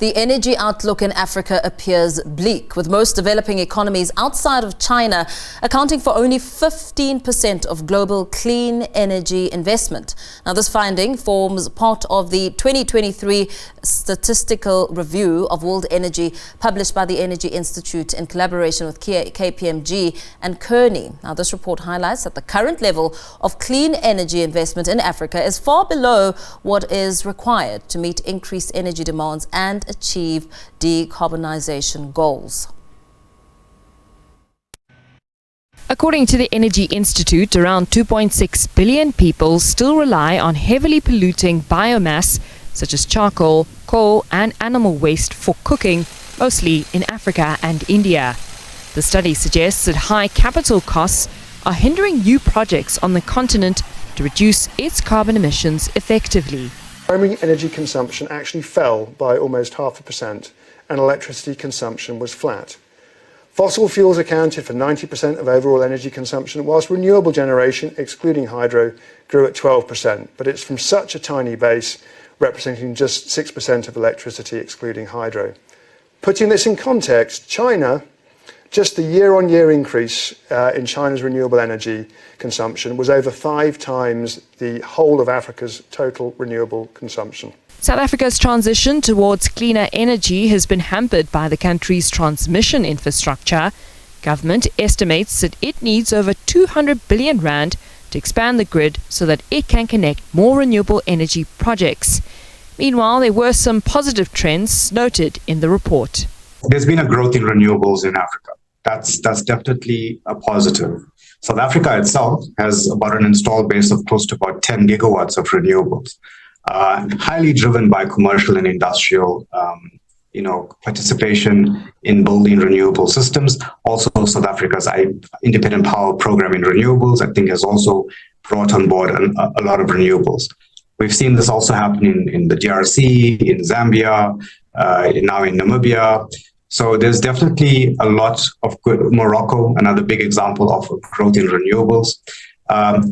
the energy outlook in Africa appears bleak, with most developing economies outside of China accounting for only 15% of global clean energy investment. Now, this finding forms part of the 2023 Statistical review of world energy published by the Energy Institute in collaboration with KPMG and Kearney. Now, this report highlights that the current level of clean energy investment in Africa is far below what is required to meet increased energy demands and achieve decarbonization goals. According to the Energy Institute, around 2.6 billion people still rely on heavily polluting biomass such as charcoal, coal and animal waste for cooking, mostly in Africa and India. The study suggests that high capital costs are hindering new projects on the continent to reduce its carbon emissions effectively. Primary energy consumption actually fell by almost 0.5%, and electricity consumption was flat. Fossil fuels accounted for 90% of overall energy consumption, whilst renewable generation, excluding hydro, grew at 12%. But it's from such a tiny base, representing just 6% of electricity, excluding hydro. Putting this in context, China, just the year-on-year increase in China's renewable energy consumption was over 5 times the whole of Africa's total renewable consumption. South Africa's transition towards cleaner energy has been hampered by the country's transmission infrastructure. Government estimates that it needs over 200 billion rand to expand the grid so that it can connect more renewable energy projects. Meanwhile, there were some positive trends noted in the report. There's been a growth in renewables in Africa. That's definitely a positive. South Africa itself has about an installed base of close to about 10 gigawatts of renewables, highly driven by commercial and industrial participation in building renewable systems. Also, South Africa's independent power program in renewables, I think, has also brought on board a lot of renewables. We've seen this also happen in the DRC, in Zambia, now in Namibia. So there's definitely a lot of good. Morocco, another big example of growth in renewables.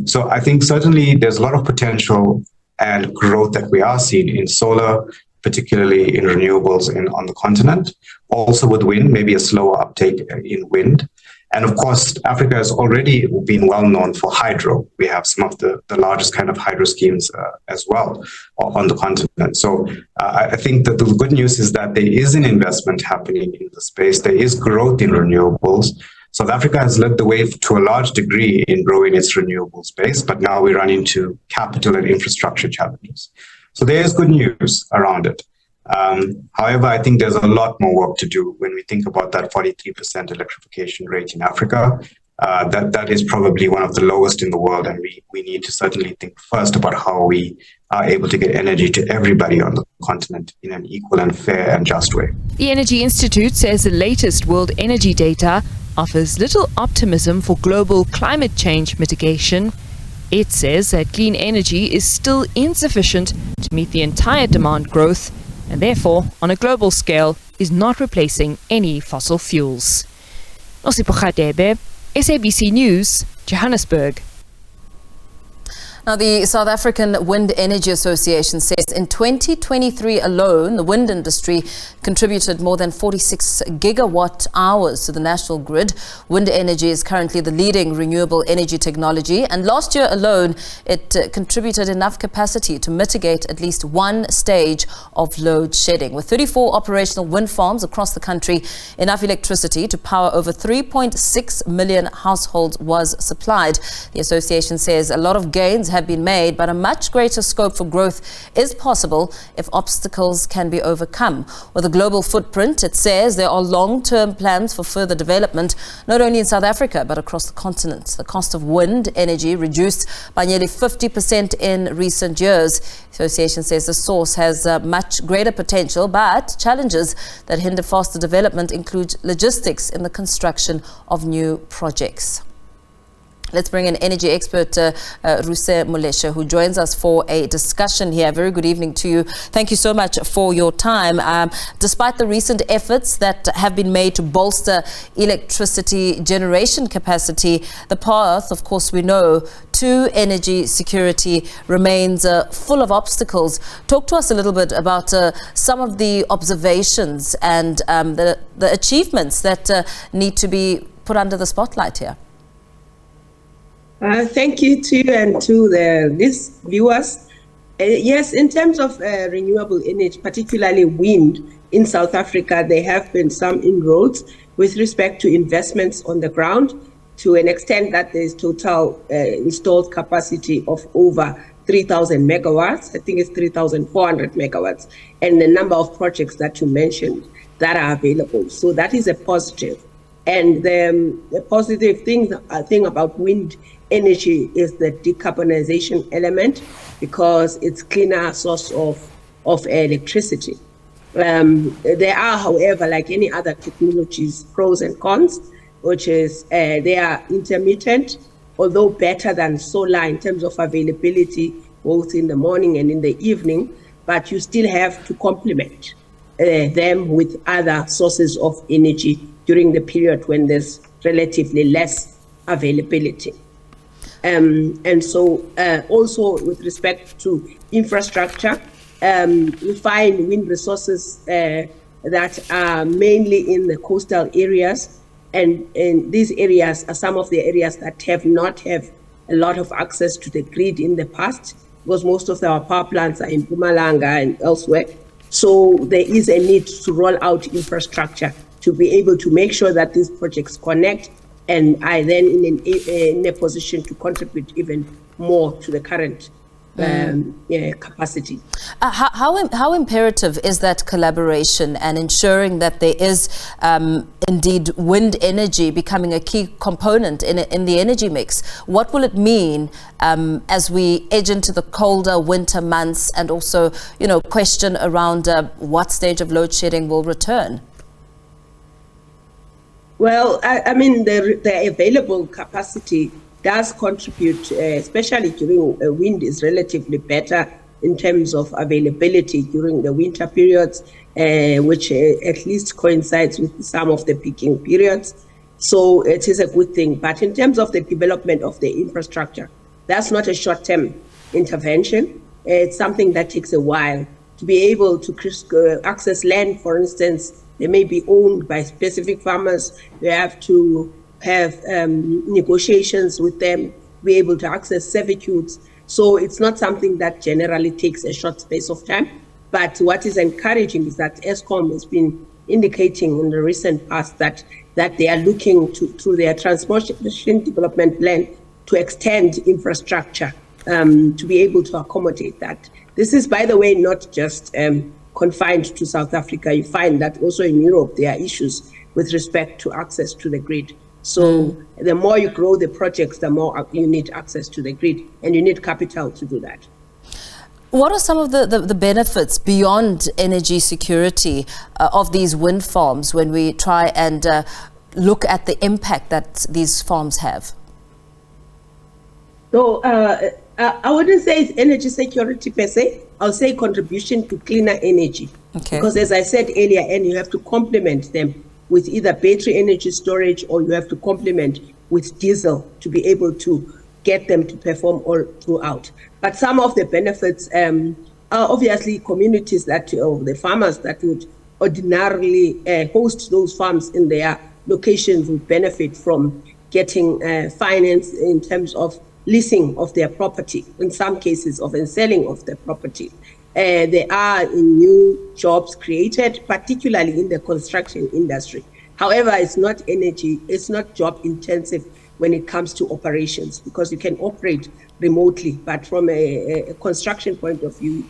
So I think certainly there's a lot of potential and growth that we are seeing in solar, particularly in renewables on the continent. Also with wind, maybe a slower uptake in wind. And of course, Africa has already been well known for hydro. We have some of the largest kind of hydro schemes as well on the continent. So I think that the good news is that there is an investment happening in the space. There is growth in renewables. South Africa has led the way to a large degree in growing its renewable space, but now we run into capital and infrastructure challenges. So there is good news around it. However, I think there's a lot more work to do when we think about that 43% electrification rate in Africa. That is probably one of the lowest in the world, and we need to certainly think first about how we are able to get energy to everybody on the continent in an equal and fair and just way. The Energy Institute says the latest world energy data offers little optimism for global climate change mitigation. It says that clean energy is still insufficient to meet the entire demand growth, and therefore, on a global scale, is not replacing any fossil fuels. Nosipho Debe, SABC News, Johannesburg. Now, the South African Wind Energy Association says in 2023 alone, the wind industry contributed more than 46 gigawatt hours to the national grid. Wind energy is currently the leading renewable energy technology, and last year alone, it contributed enough capacity to mitigate at least one stage of load shedding. With 34 operational wind farms across the country, enough electricity to power over 3.6 million households was supplied. The association says a lot of gains have been made, but a much greater scope for growth is possible if obstacles can be overcome. With a global footprint, it says there are long-term plans for further development, not only in South Africa, but across the continent. The cost of wind energy reduced by nearly 50% in recent years. The association says the source has much greater potential, but challenges that hinder faster development include logistics in the construction of new projects. Let's bring in energy expert I Ruse Moleshe, who joins us for a discussion here. Very good evening to you. Thank you so much for your time. Despite the recent efforts that have been made to bolster electricity generation capacity, the path, of course, we know, to energy security remains full of obstacles. Talk to us a little bit about some of the observations and the achievements that need to be put under the spotlight here. Thank you to you and to the viewers. Yes, in terms of renewable energy, particularly wind in South Africa, there have been some inroads with respect to investments on the ground to an extent that there's total installed capacity of over 3,000 megawatts. I think it's 3,400 megawatts, and the number of projects that you mentioned that are available. So that is a positive. And the positive thing about wind energy is the decarbonization element, because it's cleaner source of electricity. There are, however, like any other technologies, pros and cons, which is they are intermittent, although better than solar in terms of availability, both in the morning and in the evening, but you still have to complement them with other sources of energy during the period when there's relatively less availability. And so also with respect to infrastructure, we find wind resources that are mainly in the coastal areas, and these areas are some of the areas that have not have a lot of access to the grid in the past, because most of our power plants are in Mpumalanga and elsewhere. So there is a need to roll out infrastructure to be able to make sure that these projects connect and are then in a position to contribute even more to the current capacity. How imperative is that collaboration and ensuring that there is indeed wind energy becoming a key component in the energy mix? What will it mean as we edge into the colder winter months, and also, question around what stage of load shedding will return? Well, I mean, the available capacity does contribute, especially during wind is relatively better in terms of availability during the winter periods, which at least coincides with some of the peaking periods. So it is a good thing. But in terms of the development of the infrastructure, that's not a short-term intervention. It's something that takes a while to be able to access land, for instance. They may be owned by specific farmers. We have to have negotiations with them, be able to access servitudes. So it's not something that generally takes a short space of time. But what is encouraging is that Eskom has been indicating in the recent past that they are looking through their transmission development plan to extend infrastructure to be able to accommodate that. This is, by the way, not just confined to South Africa. You find that also in Europe there are issues with respect to access to the grid. So the more you grow the projects, the more you need access to the grid, and you need capital to do that. What are some of the benefits beyond energy security of these wind farms when we try and look at the impact that these farms have? So I wouldn't say it's energy security per se. I'll say contribution to cleaner energy. Okay. Because as I said earlier, and you have to complement them with either battery energy storage, or you have to complement with diesel to be able to get them to perform all throughout. But some of the benefits are obviously communities the farmers that would ordinarily host those farms in their locations would benefit from getting finance in terms of leasing of their property, in some cases of selling of their property. There are new jobs created, particularly in the construction industry. However, it's not job intensive when it comes to operations, because you can operate remotely, but from a construction point of view,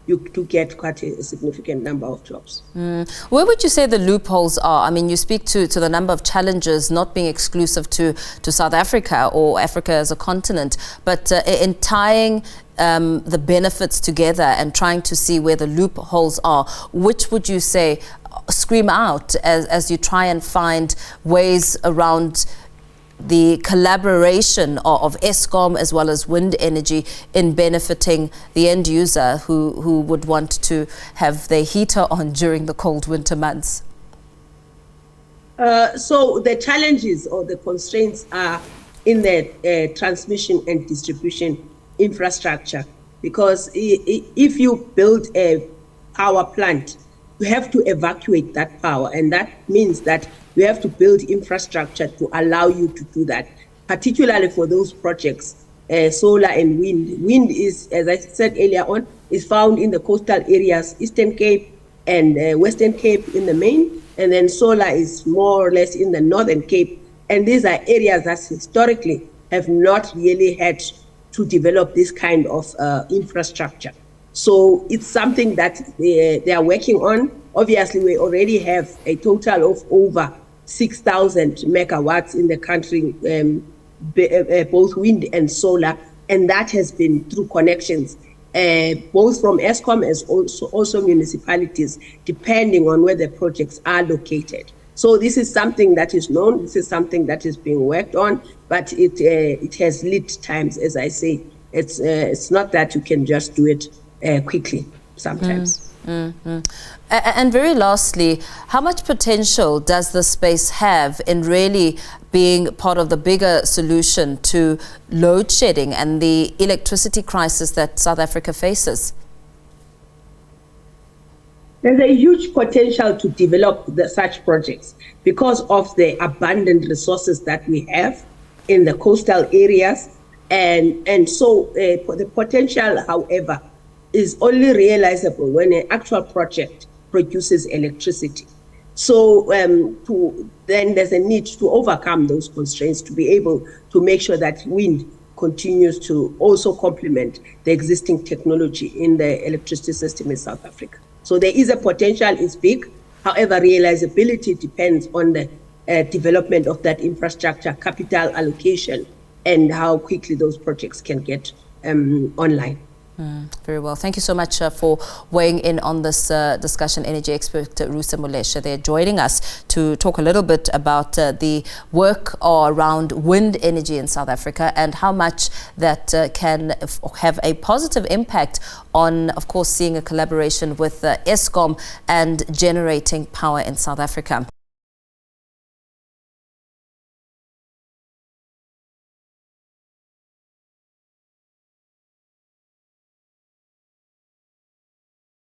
you do get quite a significant number of jobs. Where would you say the loopholes are? I mean, you speak to the number of challenges not being exclusive to South Africa or Africa as a continent, but in tying the benefits together and trying to see where the loopholes are, which would you say scream out as you try and find ways around the collaboration of Eskom as well as wind energy in benefiting the end user who would want to have their heater on during the cold winter months? So the challenges or the constraints are in the transmission and distribution infrastructure, because if you build a power plant, you have to evacuate that power, and that means that you have to build infrastructure to allow you to do that, particularly for those projects, solar and wind. Wind is, as I said earlier on, is found in the coastal areas, Eastern Cape and Western Cape in the main, and then solar is more or less in the Northern Cape. And these are areas that historically have not really had to develop this kind of infrastructure. So it's something that they are working on. Obviously, we already have a total of over 6,000 megawatts in the country, both wind and solar, and that has been through connections, both from Eskom as also municipalities, depending on where the projects are located. So this is something that is known, this is something that is being worked on, but it has lead times, as I say. It's not that you can just do it quickly sometimes. And very lastly, how much potential does the space have in really being part of the bigger solution to load shedding and the electricity crisis that South Africa faces? There's a huge potential to develop such projects because of the abundant resources that we have in the coastal areas. And so the potential, however, is only realizable when an actual project produces electricity. So then there's a need to overcome those constraints to be able to make sure that wind continues to also complement the existing technology in the electricity system in South Africa. So there is a potential, it's big. However, realizability depends on the development of that infrastructure, capital allocation, and how quickly those projects can get online. Very well. Thank you so much for weighing in on this discussion. Energy expert I Ruse Moleshe, they're joining us to talk a little bit about the work around wind energy in South Africa and how much that can have a positive impact on, of course, seeing a collaboration with Eskom and generating power in South Africa.